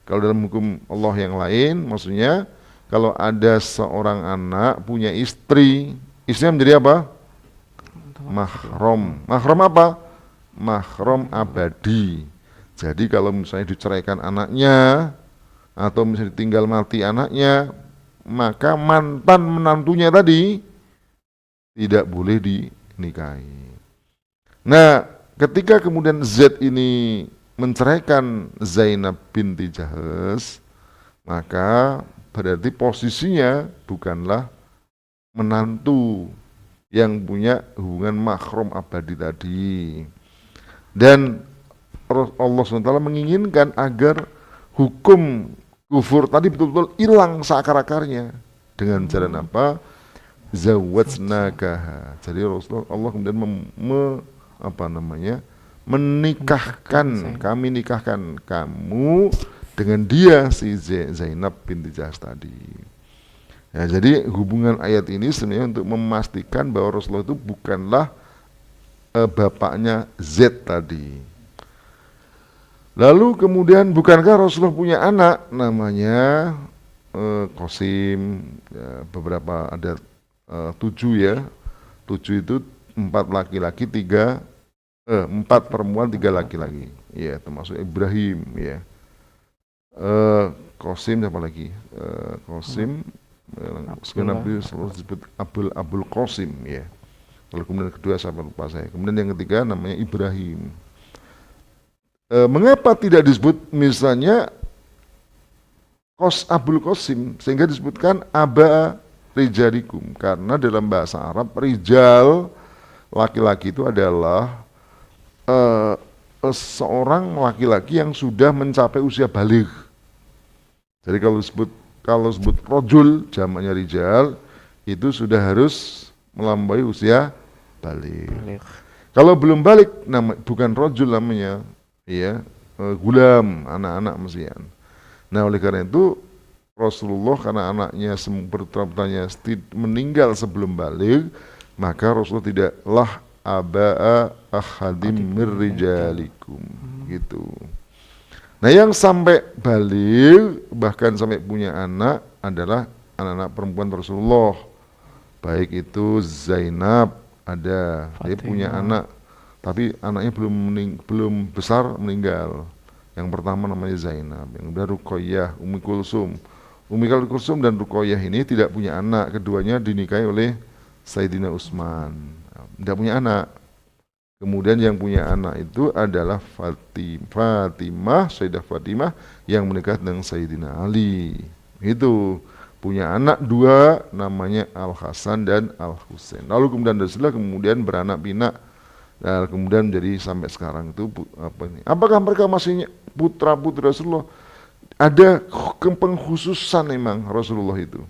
Kalau dalam hukum Allah yang lain, maksudnya kalau ada seorang anak punya istri, istrinya menjadi apa? Mahram. Mahram apa? Mahram abadi. Jadi kalau misalnya diceraikan anaknya atau misalnya ditinggal mati anaknya, maka mantan menantunya tadi tidak boleh dinikahi. Nah, ketika kemudian Z ini menceraikan Zainab binti Jahsh, maka berarti posisinya bukanlah menantu yang punya hubungan mahram abadi tadi. Dan Allah SWT menginginkan agar hukum kufur tadi betul-betul hilang seakar-akarnya. Dengan jalan apa? Zawajnakaha. Jadi Rasulullah Allah kemudian menikahkan, kami nikahkan kamu dengan dia si Zainab binti Jahsh tadi. Ya, jadi hubungan ayat ini sebenarnya untuk memastikan bahwa Rasulullah itu bukanlah bapaknya Z tadi. Lalu kemudian bukankah Rasulullah punya anak namanya Qasim, ya, beberapa ada 7 ya, 7 itu 4 laki-laki 4 perempuan 3 laki-laki, ya termasuk Ibrahim ya. Qasim siapa lagi? Qasim, Nabi disebut Abul Qasim ya. Lalu kemudian kedua siapa lupa saya. Kemudian yang ketiga namanya Ibrahim. Mengapa tidak disebut misalnya Abul Qasim sehingga disebutkan Aba Rijalikum? Karena dalam bahasa Arab rijal laki-laki itu adalah seorang laki-laki yang sudah mencapai usia baligh. Jadi kalau sebut rojul jamaknya rijal itu sudah harus melampaui usia baligh. Kalau belum balik bukan rojul namanya, ya gulam, anak-anak mestian. Nah oleh karena itu Rasulullah karena anaknya putranya meninggal sebelum balik, maka Rasulullah tidaklah aba'a ahadim mirrijalikum gitu. Nah yang sampai balik bahkan sampai punya anak adalah anak-anak perempuan Rasulullah, baik itu Zainab ada, dia punya anak tapi anaknya belum besar meninggal. Yang pertama namanya Zainab, yang kedua Ruqayyah, Ummi Kulsum dan Ruqayyah ini tidak punya anak, keduanya dinikahi oleh Sayyidina Utsman, tidak punya anak. Kemudian yang punya anak itu adalah Fatimah, Sayyidah Fatimah yang menikah dengan Sayyidina Ali. Itu punya anak 2 namanya Al-Hasan dan Al-Husain. Lalu kemudian Rasulullah kemudian beranak pinak. Nah, kemudian menjadi sampai sekarang itu apakah mereka masih putra-putri Rasulullah? Ada pengkhususan memang Rasulullah itu.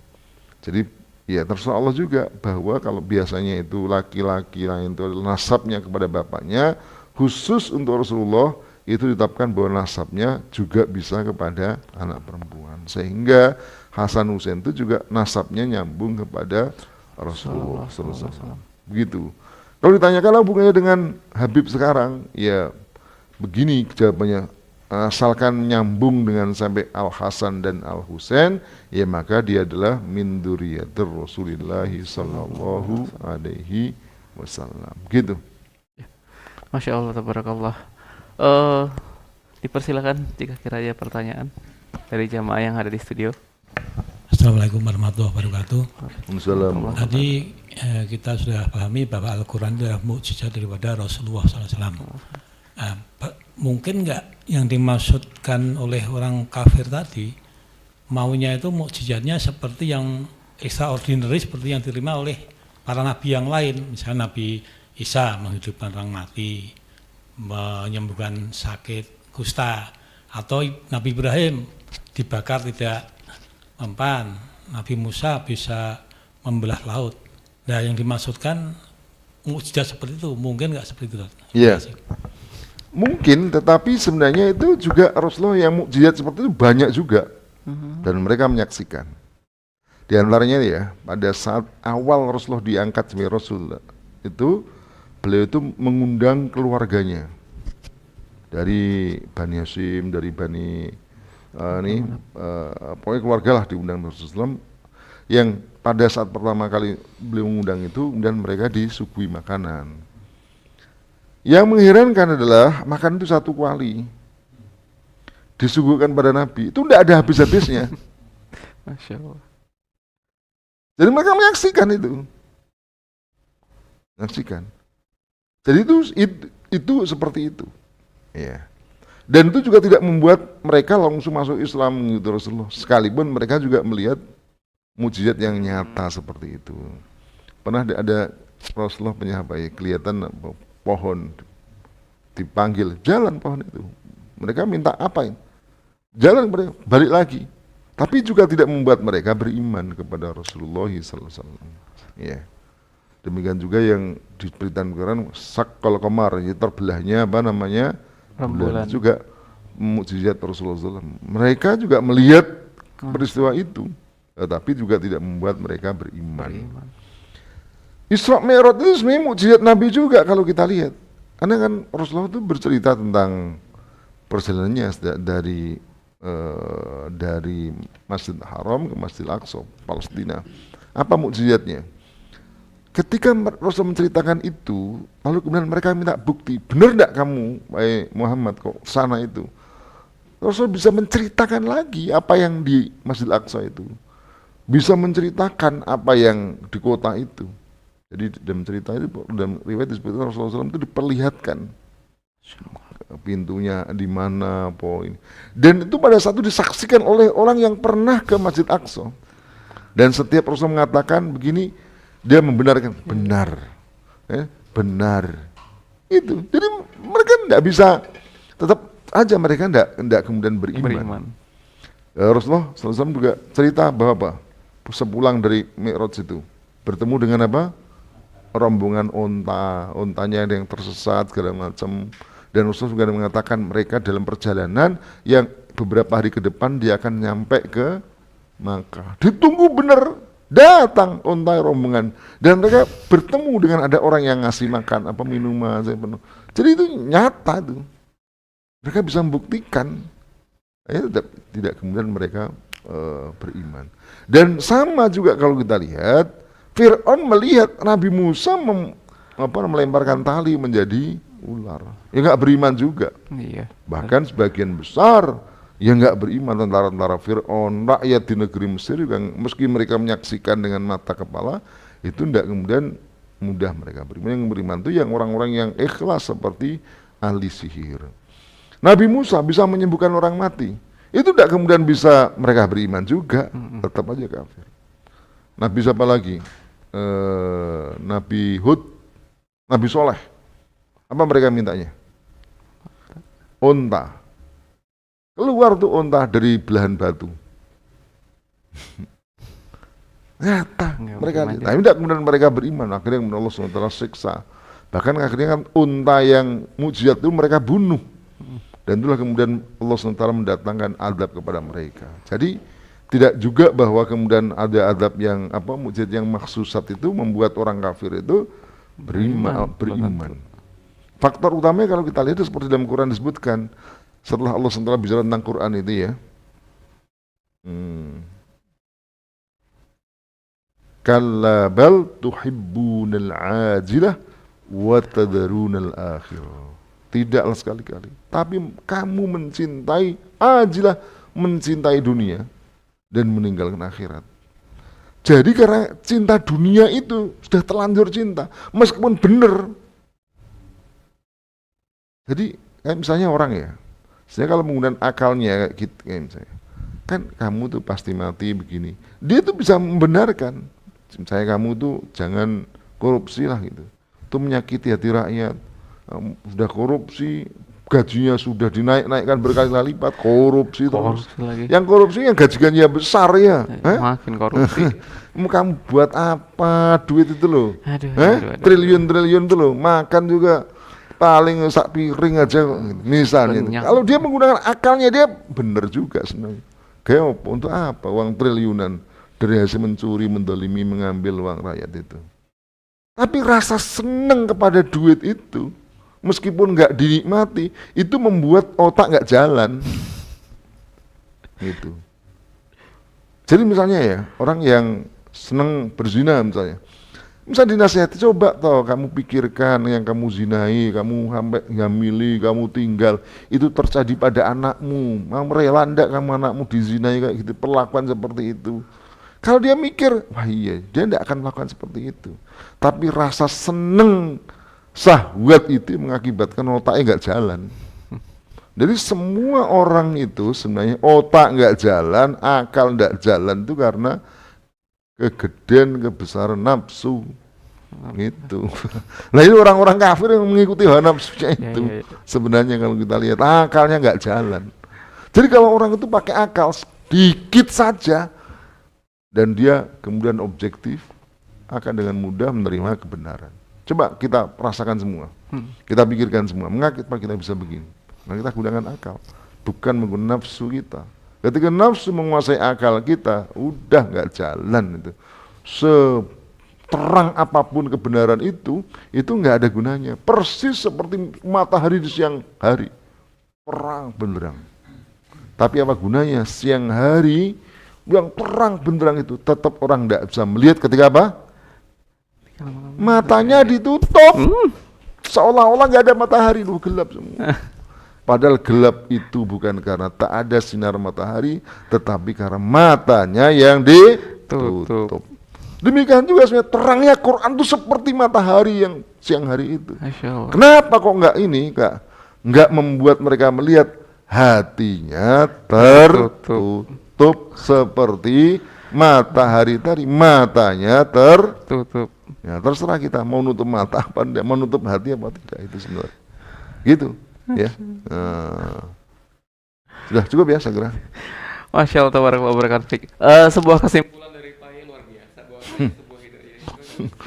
Jadi ya terserah Allah juga bahwa kalau biasanya itu laki-laki lain itu nasabnya kepada bapaknya, khusus untuk Rasulullah itu ditetapkan bahwa nasabnya juga bisa kepada anak perempuan. Sehingga Hasan Husain itu juga nasabnya nyambung kepada Rasulullah SAW. Begitu. Kalau ditanyakan hubungannya dengan Habib sekarang, ya begini jawabannya. Asalkan nyambung dengan sampai Al-Hasan dan Al-Husain, ya maka dia adalah min dzurriyyatir Rasulillah sallallahu alaihi wasallam. Gitu. Masya Allah, tabarakallah. Dipersilakan jika kiranya pertanyaan dari jamaah yang ada di studio. Assalamualaikum warahmatullahi wabarakatuh. Assalamualaikum. Tadi kita sudah pahami bahwa Al-Quran adalah mukjizat daripada Rasulullah SAW. Mungkin nggak yang dimaksudkan oleh orang kafir tadi maunya itu mukjizatnya seperti yang extraordinary, seperti yang diterima oleh para nabi yang lain, misalnya Nabi Isa menghidupkan orang mati, menyembuhkan sakit kusta, atau Nabi Ibrahim dibakar tidak mempan, Nabi Musa bisa membelah laut. Nah yang dimaksudkan mukjizat seperti itu mungkin nggak seperti itu? Iya. Mungkin, tetapi sebenarnya itu juga Rasulullah yang mukjizat seperti itu banyak juga, dan mereka menyaksikan. Di antaranya ya, pada saat awal Rasulullah diangkat sebagai Rasul itu, beliau itu mengundang keluarganya dari Bani Hashim, dari Bani Pokoknya keluarga lah diundang Rasulullah SAW, yang pada saat pertama kali beliau mengundang itu, kemudian mereka disuguhi makanan. Yang mengherankan adalah makan itu satu kuali disuguhkan pada Nabi, itu tidak ada habis-habisnya. Masya Allah. Jadi mereka menyaksikan itu. Menyaksikan. Jadi itu seperti itu. Ya. Dan itu juga tidak membuat mereka langsung masuk Islam gitu Rasulullah. Sekalipun mereka juga melihat mukjizat yang nyata seperti itu. Pernah ada Rasulullah punya apa ya, kelihatan pohon dipanggil, jalan pohon itu. Mereka minta apa ini? Jalan, mereka balik lagi. Tapi juga tidak membuat mereka beriman kepada Rasulullah SAW. Ya. Demikian juga yang diberitakan Quran, sakkal qamar, terbelahnya apa namanya? Rembulan. Juga mukjizat Rasulullah SAW. Mereka juga melihat peristiwa itu, tetapi juga tidak membuat mereka beriman. Isra Mi'raj itu sebenarnya mukjizat Nabi juga kalau kita lihat. Karena kan Rasulullah itu bercerita tentang perjalanannya dari Masjid Haram ke Masjid Aqsa, Palestina. Apa mukjizatnya? Ketika Rasul menceritakan itu, lalu kemudian mereka minta bukti, benar tidak kamu, Muhammad, kok sana itu? Rasul bisa menceritakan lagi apa yang di Masjid Aqsa itu, bisa menceritakan apa yang di kota itu. Jadi dalam cerita itu, dalam riwayat disebutkan Rasulullah SAW itu diperlihatkan pintunya di mana, poin. Dan itu pada saat itu disaksikan oleh orang yang pernah ke Masjid Aqsa. Dan setiap Rasul mengatakan begini, dia membenarkan, benar, benar. Itu. Jadi mereka tidak bisa, tetap aja mereka tidak kemudian beriman. Rasulullah SAW juga cerita bahwa apa? Sepulang dari Mi'raj itu, bertemu dengan apa? Rombongan ontanya ada yang tersesat segala macam. Dan Rasulullah juga mengatakan mereka dalam perjalanan yang beberapa hari ke depan dia akan nyampe ke Makkah. Ditunggu benar, datang onta rombongan dan mereka bertemu dengan ada orang yang ngasih makan apa minuman saya penuh. Jadi itu nyata tuh. Mereka bisa membuktikan. Tidak kemudian mereka beriman. Dan sama juga kalau kita lihat, Fir'aun melihat Nabi Musa melemparkan tali menjadi ular. Ya nggak beriman juga. Iya. Bahkan sebagian besar yang nggak beriman, tentara-tentara Fir'aun, rakyat di negeri Mesir yang meski mereka menyaksikan dengan mata kepala, itu tidak kemudian mudah mereka beriman. Yang beriman itu yang orang-orang yang ikhlas seperti ahli sihir. Nabi Musa bisa menyembuhkan orang mati. Itu tidak kemudian bisa mereka beriman juga, tetap aja kafir. Nabi siapa lagi? Nabi Hud, Nabi Soleh. Apa mereka mintanya? Unta. Keluar tuh unta dari belahan batu. Nyata mereka, tapi tidak kemudian mereka beriman. Akhirnya kemudian Allah SWT siksa. Bahkan akhirnya kan unta yang mukjizat itu mereka bunuh. Dan itulah kemudian Allah SWT mendatangkan azab kepada mereka. Jadi tidak juga bahwa kemudian ada azab yang mukjizat yang maksusat itu membuat orang kafir itu beriman. Faktor utamanya kalau kita lihat itu seperti dalam Quran disebutkan, setelah Allah SWT bicara tentang Quran itu ya, kalla bal tuhibbunal ajilah wa tadharunal akhirah. Tidaklah sekali-kali, tapi kamu mencintai ajilah, mencintai dunia dan meninggalkan akhirat. Jadi karena cinta dunia itu sudah terlanjur cinta, meskipun benar. Jadi kayak misalnya orang ya, saya kalau menggunakan akalnya kayak misalnya, kan kamu tuh pasti mati begini. Dia tuh bisa membenarkan, misalnya kamu tuh jangan korupsi lah gitu. Itu menyakiti hati rakyat. Sudah korupsi, gajinya sudah dinaik-naikkan berkali-kali lipat, korupsi terus. Yang korupsi yang gajinya besar ya. Makin korupsi. Kamu buat apa duit itu loh? Aduh. Triliun-triliun itu loh, makan juga paling sak piring aja misalnya. Kalau dia menggunakan akalnya dia benar juga senang. Kayak untuk apa uang triliunan dari hasil mencuri, mendolimi, mengambil uang rakyat itu. Tapi rasa senang kepada duit itu, meskipun nggak dinikmati, itu membuat otak nggak jalan. Gitu. Jadi misalnya ya, orang yang senang berzina misalnya dinasihati, coba toh kamu pikirkan yang kamu zinai, kamu sampai hamili, kamu tinggal, itu terjadi pada anakmu, mau rela ndak kamu anakmu dizinai kayak gitu, perlakuan seperti itu. Kalau dia mikir, wah iya, dia ndak akan melakukan seperti itu. Tapi rasa seneng syahwat itu mengakibatkan otaknya nggak jalan. Jadi semua orang itu sebenarnya otak nggak jalan, akal nggak jalan itu karena kegedean, kebesaran nafsu gitu. Nah ini orang-orang kafir yang mengikuti hawa nafsunya itu. Sebenarnya kalau kita lihat akalnya nggak jalan. Jadi kalau orang itu pakai akal sedikit saja dan dia kemudian objektif, akan dengan mudah menerima kebenaran. Coba kita rasakan semua, kita pikirkan semua, mengapa kita bisa begini? Nah kita gunakan akal, bukan menggunakan nafsu kita. Ketika nafsu menguasai akal kita, udah nggak jalan itu. Seterang apapun kebenaran itu nggak ada gunanya. Persis seperti matahari di siang hari, terang benderang. Tapi apa gunanya siang hari yang terang benderang itu tetap orang nggak bisa melihat ketika apa? Matanya ditutup, seolah-olah nggak ada matahari, lu gelap semua. Padahal gelap itu bukan karena tak ada sinar matahari, tetapi karena matanya yang ditutup. Demikian juga sebenarnya terangnya Quran itu seperti matahari yang siang hari itu. Kenapa kok nggak membuat mereka melihat? Hatinya tertutup seperti matahari tadi, matanya tertutup. Ya terserah kita mau nutup mata apa tidak, mau nutup hati apa tidak, itu sebenarnya. Gitu. Ya, sudah cukup ya saya kira. Masya Allah, tabarakallah, wabarakatuh. Sebuah kesimpulan dari Pak Ye luar biasa bahwa sebuah hidayah itu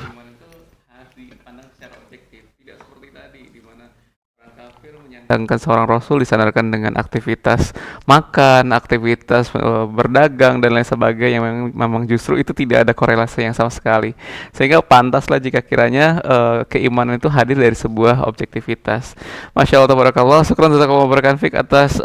iman itu harus dipandang secara objektif, tidak seperti tadi di mana orang kafir menyandangkan seorang rasul disandarkan dengan aktivitas makan, aktivitas berdagang dan lain sebagainya yang memang justru itu tidak ada korelasi yang sama sekali. Sehingga pantaslah jika kiranya keimanan itu hadir dari sebuah objektivitas. Masya Allah, tabarakallah. Syukran jazakallahu khairan Fik atas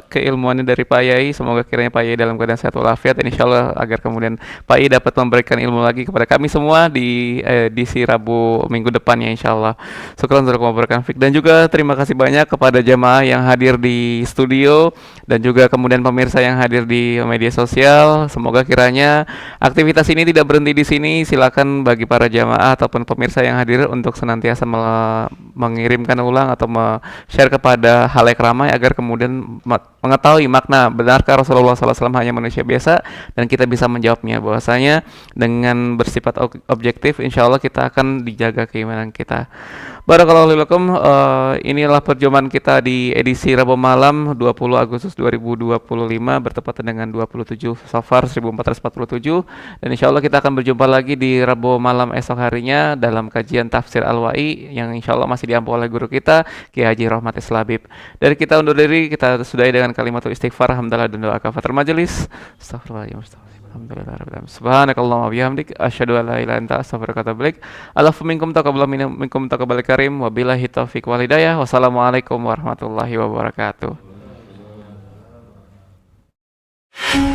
keilmuannya dari Pak Yai. Semoga kiranya Pak Yai dalam keadaan sehat walafiat dan insya Allah agar kemudian Pak Yai dapat memberikan ilmu lagi kepada kami semua di edisi Rabu minggu depannya insya Allah. Syukran jazakallahu khairan Fik. Dan juga terima kasih banyak kepada jamaah yang hadir di studio dan juga kemudian pemirsa yang hadir di media sosial. Semoga kiranya aktivitas ini tidak berhenti di sini. Silakan bagi para jamaah ataupun pemirsa yang hadir untuk senantiasa mengirimkan ulang atau share kepada halayak ramai agar kemudian mengetahui makna benarkah Rasulullah SAW hanya manusia biasa, dan kita bisa menjawabnya bahwasanya dengan bersifat objektif insya Allah kita akan dijaga keimanan kita. Barakallahu lakum. Inilah perjumpaan kita di edisi Rabu malam 20 Agustus 2025 bertepatan dengan 27 Safar 1447, dan insya Allah kita akan berjumpa lagi di Rabu malam esok harinya dalam kajian tafsir Al-Wa'i yang insya Allah masih diampu oleh guru kita Kiai Haji Rahmat Islabib. Dari kita undur diri, kita sudahi dengan kalimatul istighfar, hamdalah dan doa kafatul majelis. Astagfirullahaladzim. Alhamdulillah. Subhanakallahumma bihamdik asyhadu an la ilaha illa anta astaghfiruka wa atubu ilaik. Alafu minkum taqabbal minkum taqabbal karim wa billahi taufiq wal hidayah. Wassalamualaikum warahmatullahi wabarakatuh.